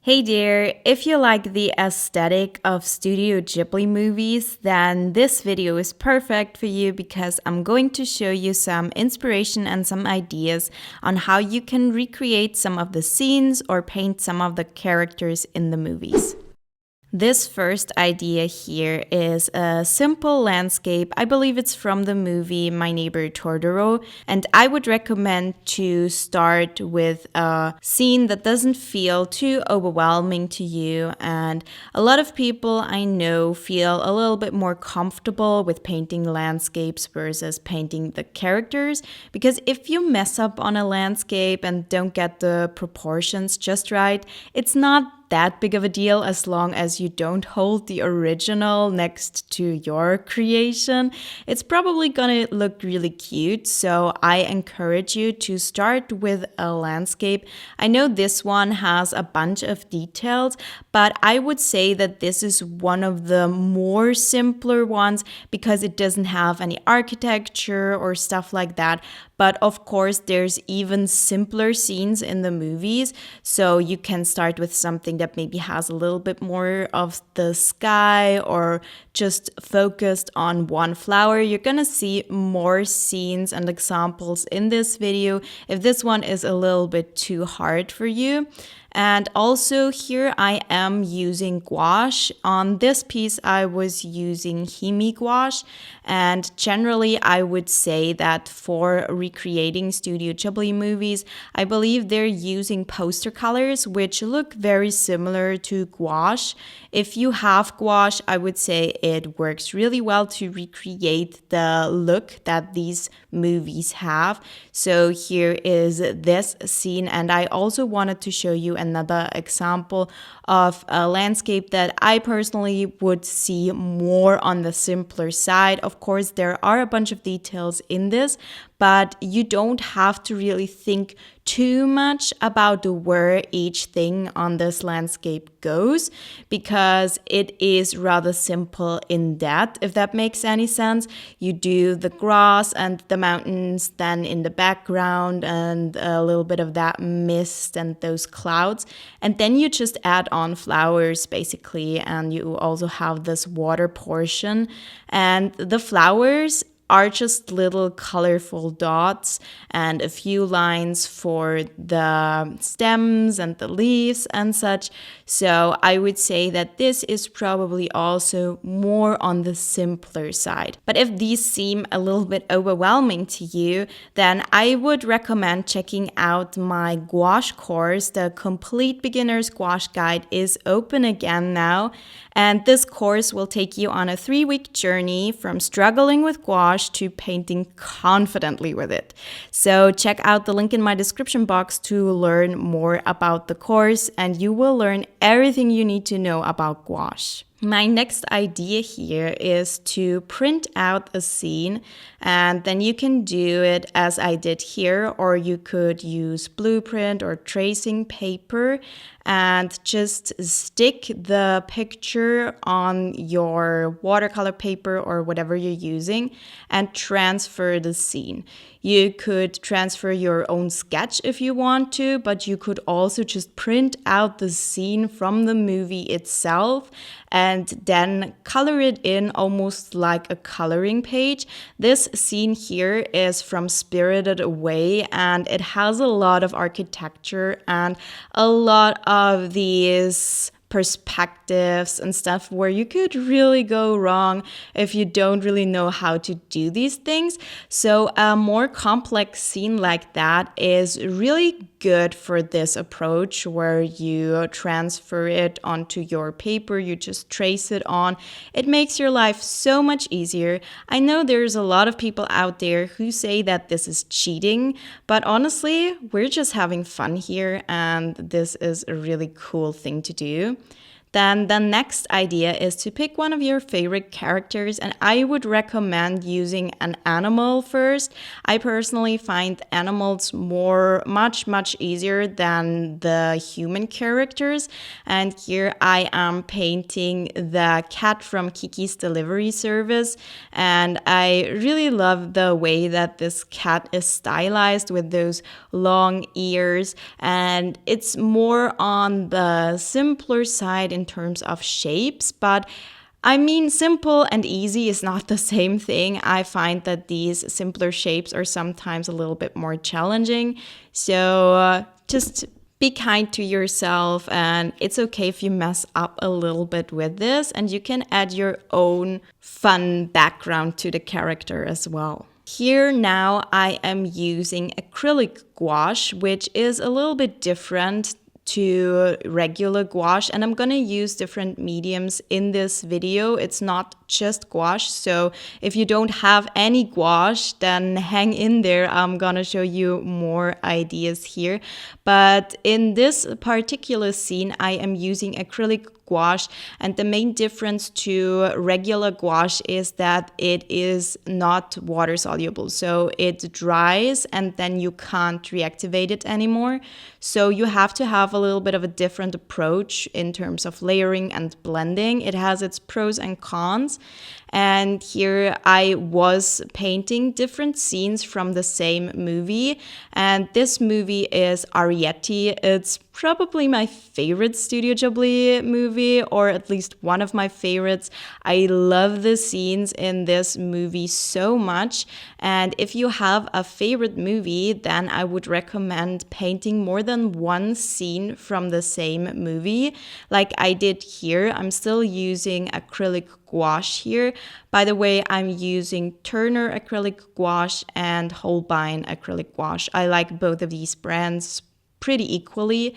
Hey dear, if you like the aesthetic of Studio Ghibli movies, then this video is perfect for you because I'm going to show you some inspiration and some ideas on how you can recreate some of the scenes or paint some of the characters in the movies. This first idea here is a simple landscape. I believe it's from the movie My Neighbor Tortoro, and I would recommend to start with a scene that doesn't feel too overwhelming to you. And a lot of people I know feel a little bit more comfortable with painting landscapes versus painting the characters, because if you mess up on a landscape and don't get the proportions just right, it's not that big of a deal as long as you don't hold the original next to your creation. It's probably gonna look really cute, so I encourage you to start with a landscape. I know this one has a bunch of details, but I would say that this is one of the more simpler ones because it doesn't have any architecture or stuff like that. But of course, there's even simpler scenes in the movies, so you can start with something that maybe has a little bit more of the sky or just focused on one flower. You're gonna see more scenes and examples in this video if this one is a little bit too hard for you. And also here I am using gouache. On this piece I was using Himi gouache, and generally I would say that for recreating Studio Ghibli movies, I believe they're using poster colors which look very similar to gouache. If you have gouache, I would say it works really well to recreate the look that these movies have. So here is this scene, and I also wanted to show you another example of a landscape that I personally would see more on the simpler side. Of course, there are a bunch of details in this, but you don't have to really think too much about where each thing on this landscape goes because it is rather simple in that, if that makes any sense. You do the grass and the mountains then in the background and a little bit of that mist and those clouds, and then you just add on flowers basically, and you also have this water portion, and the flowers are just little colorful dots and a few lines for the stems and the leaves and such. So I would say that this is probably also more on the simpler side. But if these seem a little bit overwhelming to you, then I would recommend checking out my gouache course. The Complete Beginner's Gouache Guide is open again now. And this course will take you on a 3-week journey from struggling with gouache to painting confidently with it. So check out the link in my description box to learn more about the course, and you will learn everything you need to know about gouache. My next idea here is to print out a scene, and then you can do it as I did here, or you could use blueprint or tracing paper and just stick the picture on your watercolor paper or whatever you're using and transfer the scene. You could transfer your own sketch if you want to, but you could also just print out the scene from the movie itself and then color it in almost like a coloring page. This scene here is from Spirited Away, and it has a lot of architecture and a lot of these perspectives and stuff where you could really go wrong if you don't really know how to do these things. So a more complex scene like that is really good for this approach where you transfer it onto your paper, you just trace it on. It makes your life so much easier. I know there's a lot of people out there who say that this is cheating, but honestly, we're just having fun here, and this is a really cool thing to do. Then the next idea is to pick one of your favorite characters, and I would recommend using an animal first. I personally find animals much easier than the human characters. And here I am painting the cat from Kiki's delivery service, and I really love the way that this cat is stylized with those long ears, and it's more on the simpler side in terms of shapes, but I mean, simple and easy is not the same thing. I find that these simpler shapes are sometimes a little bit more challenging. So just be kind to yourself, and it's okay if you mess up a little bit with this, and you can add your own fun background to the character as well. Here now I am using acrylic gouache, which is a little bit different to regular gouache, and I'm gonna use different mediums in this video. It's not just gouache, so if you don't have any gouache, then hang in there. I'm gonna show you more ideas here. But in this particular scene, I am using acrylic gouache, and the main difference to regular gouache is that it is not water soluble, so it dries and then you can't reactivate it anymore. So you have to have a little bit of a different approach in terms of layering and blending. It has its pros and cons. And here I was painting different scenes from the same movie. And this movie is Arrietty. It's probably my favorite Studio Ghibli movie, or at least one of my favorites. I love the scenes in this movie so much. And if you have a favorite movie, then I would recommend painting more than one scene from the same movie, like I did here. I'm still using acrylic gouache here. By the way, I'm using Turner acrylic gouache and Holbein acrylic gouache. I like both of these brands pretty equally,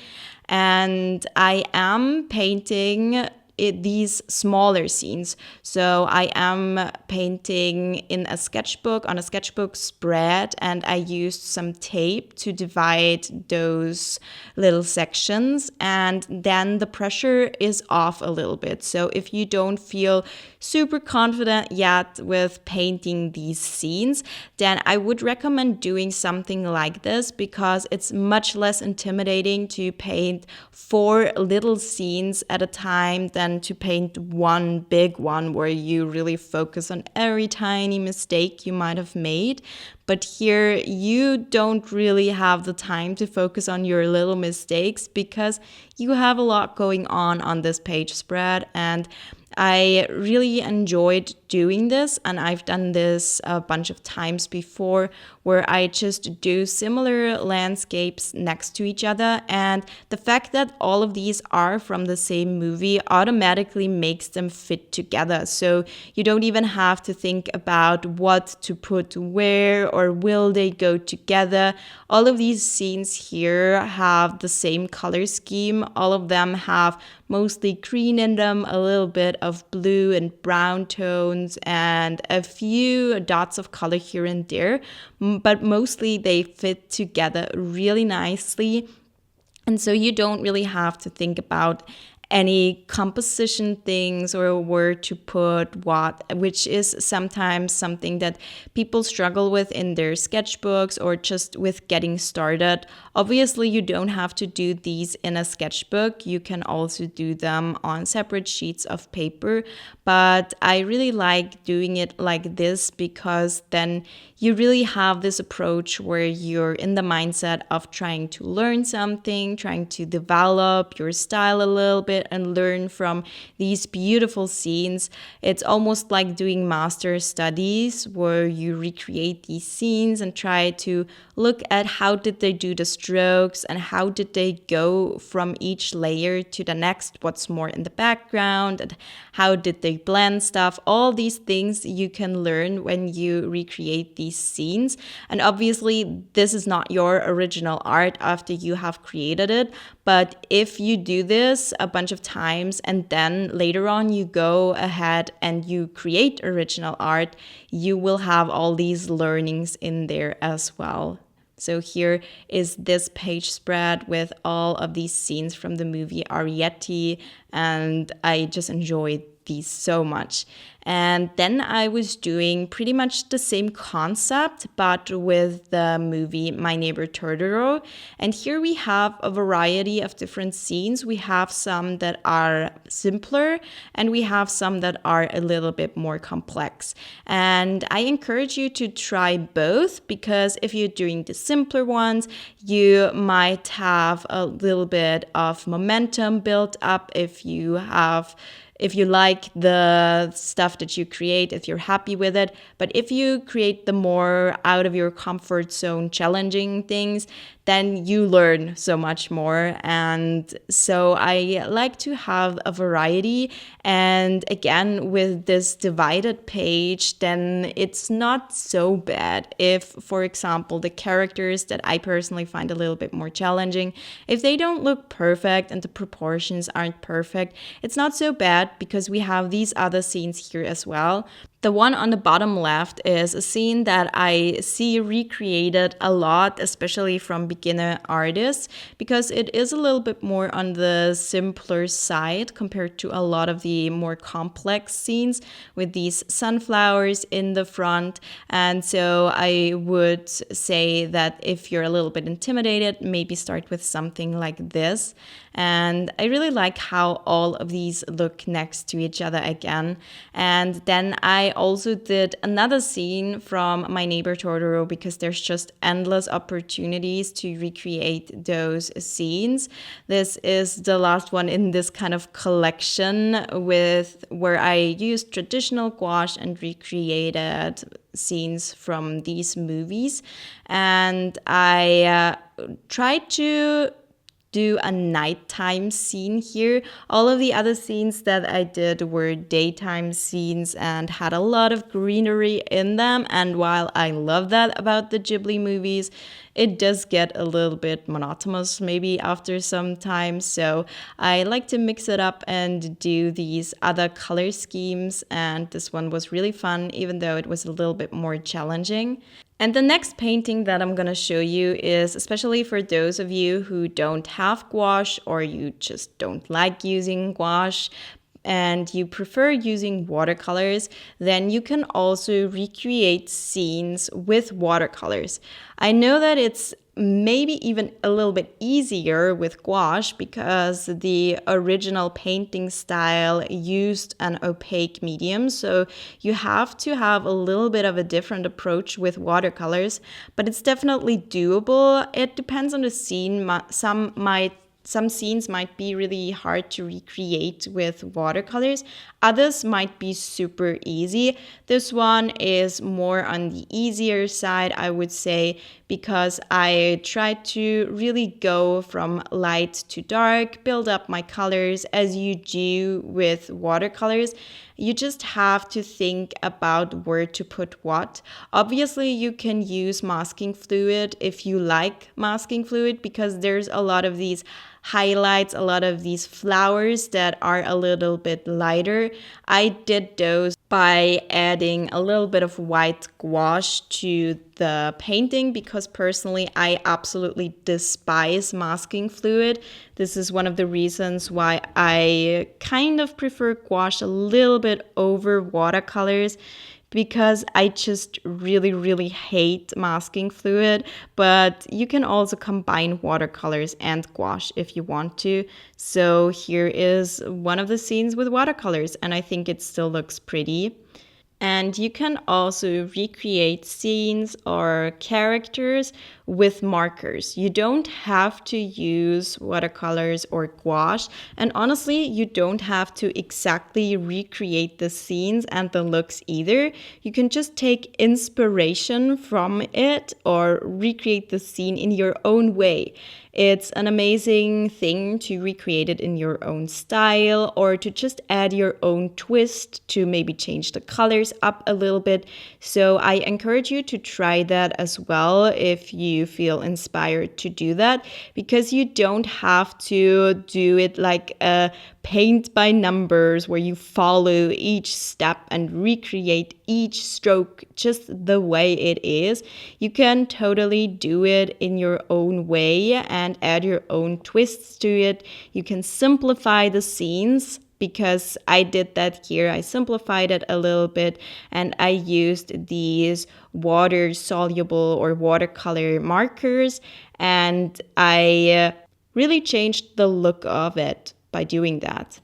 and I am painting these smaller scenes. So I am painting in a sketchbook, on a sketchbook spread, and I used some tape to divide those little sections, and then the pressure is off a little bit. So if you don't feel super confident yet with painting these scenes, then I would recommend doing something like this, because it's much less intimidating to paint 4 little scenes at a time than to paint one big one where you really focus on every tiny mistake you might have made. But here you don't really have the time to focus on your little mistakes, because you have a lot going on this page spread. And I really enjoyed doing this, and I've done this a bunch of times before, where I just do similar landscapes next to each other, and the fact that all of these are from the same movie automatically makes them fit together. So you don't even have to think about what to put where or will they go together. All of these scenes here have the same color scheme. All of them have mostly green in them, a little bit of blue and brown tones, and a few dots of color here and there, but mostly they fit together really nicely. And so you don't really have to think about any composition things or where to put what, which is sometimes something that people struggle with in their sketchbooks or just with getting started. Obviously, you don't have to do these in a sketchbook. You can also do them on separate sheets of paper. But I really like doing it like this, because then you really have this approach where you're in the mindset of trying to learn something, trying to develop your style a little bit and learn from these beautiful scenes. It's almost like doing master studies where you recreate these scenes and try to look at how did they do the strokes and how did they go from each layer to the next, what's more in the background, and how did they blend stuff. All these things you can learn when you recreate these scenes. And obviously this is not your original art after you have created it, but if you do this a bunch of times and then later on you go ahead and you create original art, you will have all these learnings in there as well. So here is this page spread with all of these scenes from the movie Arrietty, and I just enjoyed these so much. And then I was doing pretty much the same concept, but with the movie My Neighbor Tortoro. And here we have a variety of different scenes. We have some that are simpler, and we have some that are a little bit more complex. And I encourage you to try both, because if you're doing the simpler ones, you might have a little bit of momentum built up if you like the stuff that you create, if you're happy with it. But if you create the more out of your comfort zone challenging things, then you learn so much more. And so I like to have a variety. And again, with this divided page, then it's not so bad if, for example, the characters that I personally find a little bit more challenging, if they don't look perfect and the proportions aren't perfect, it's not so bad, because we have these other scenes here as well. The one on the bottom left is a scene that I see recreated a lot, especially from beginner artists, because it is a little bit more on the simpler side compared to a lot of the more complex scenes with these sunflowers in the front. And so I would say that if you're a little bit intimidated, maybe start with something like this. And I really like how all of these look next to each other again. And then I also did another scene from My Neighbor Tortoro, because there's just endless opportunities to recreate those scenes. This is the last one in this kind of collection where I used traditional gouache and recreated scenes from these movies. And I tried to do a nighttime scene here. All of the other scenes that I did were daytime scenes and had a lot of greenery in them. And while I love that about the Ghibli movies, it does get a little bit monotonous maybe after some time. So I like to mix it up and do these other color schemes. And this one was really fun, even though it was a little bit more challenging. And the next painting that I'm going to show you is especially for those of you who don't have gouache, or you just don't like using gouache and you prefer using watercolors, then you can also recreate scenes with watercolors. I know that it's maybe even a little bit easier with gouache, because the original painting style used an opaque medium, so you have to have a little bit of a different approach with watercolors, but it's definitely doable. It depends on the scene. Some scenes might be really hard to recreate with watercolors. Others might be super easy. This one is more on the easier side, I would say, because I tried to really go from light to dark, build up my colors as you do with watercolors. You just have to think about where to put what. Obviously, you can use masking fluid if you like masking fluid, because there's a lot of these highlights, a lot of these flowers that are a little bit lighter. I did those by adding a little bit of white gouache to the painting, because personally I absolutely despise masking fluid. This is one of the reasons why I kind of prefer gouache a little bit over watercolors, because I just really, really hate masking fluid. But you can also combine watercolors and gouache if you want to. So here is one of the scenes with watercolors, and I think it still looks pretty. And you can also recreate scenes or characters with markers. You don't have to use watercolors or gouache. And honestly, you don't have to exactly recreate the scenes and the looks either. You can just take inspiration from it or recreate the scene in your own way. It's an amazing thing to recreate it in your own style, or to just add your own twist, to maybe change the colors up a little bit. So I encourage you to try that as well if you feel inspired to do that, because you don't have to do it like a paint by numbers where you follow each step and recreate each stroke just the way it is. You can totally do it in your own way and add your own twists to it. You can simplify the scenes, because I did that here. I simplified it a little bit, and I used these water soluble or watercolor markers, and I really changed the look of it by doing that.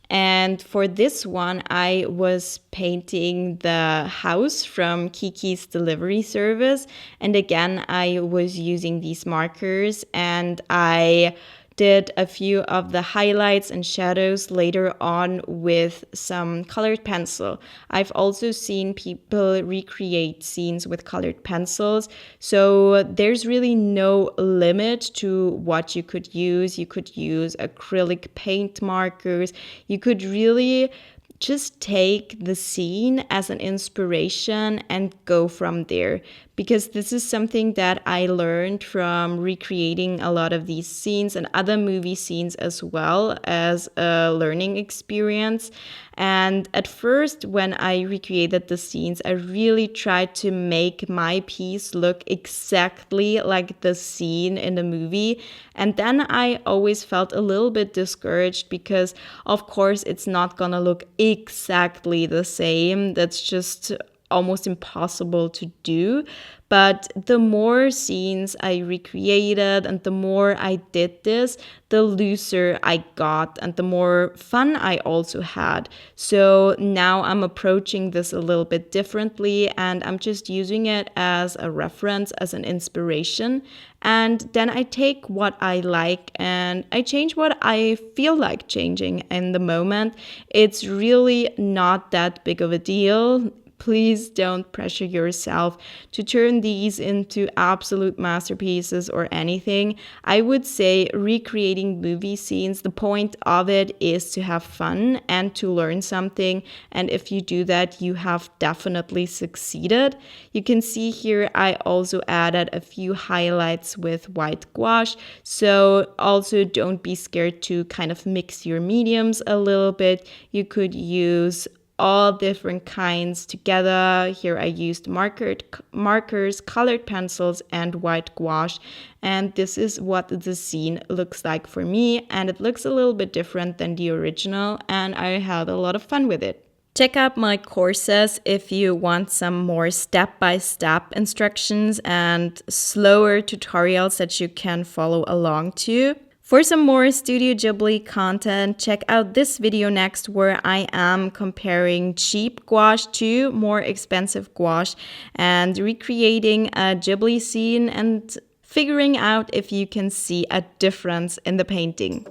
And for this one, I was painting the house from Kiki's delivery service. And again, I was using these markers, and I did a few of the highlights and shadows later on with some colored pencil. I've also seen people recreate scenes with colored pencils, so there's really no limit to what you could use. You could use acrylic paint markers. You could really just take the scene as an inspiration and go from there, because this is something that I learned from recreating a lot of these scenes and other movie scenes as well as a learning experience. And at first, when I recreated the scenes, I really tried to make my piece look exactly like the scene in the movie. And then I always felt a little bit discouraged, because of course it's not gonna look exactly the same. That's just almost impossible to do. But the more scenes I recreated and the more I did this, the looser I got and the more fun I also had. So now I'm approaching this a little bit differently, and I'm just using it as a reference, as an inspiration. And then I take what I like and I change what I feel like changing in the moment. It's really not that big of a deal. Please don't pressure yourself to turn these into absolute masterpieces or anything. I would say recreating movie scenes, the point of it is to have fun and to learn something. And if you do that, you have definitely succeeded. You can see here I also added a few highlights with white gouache. So also don't be scared to kind of mix your mediums a little bit. You could use all different kinds together. Here I used markers, colored pencils, and white gouache. And this is what the scene looks like for me. And it looks a little bit different than the original. And I had a lot of fun with it. Check out my courses if you want some more step-by-step instructions and slower tutorials that you can follow along to. For some more Studio Ghibli content, check out this video next, where I am comparing cheap gouache to more expensive gouache and recreating a Ghibli scene and figuring out if you can see a difference in the painting.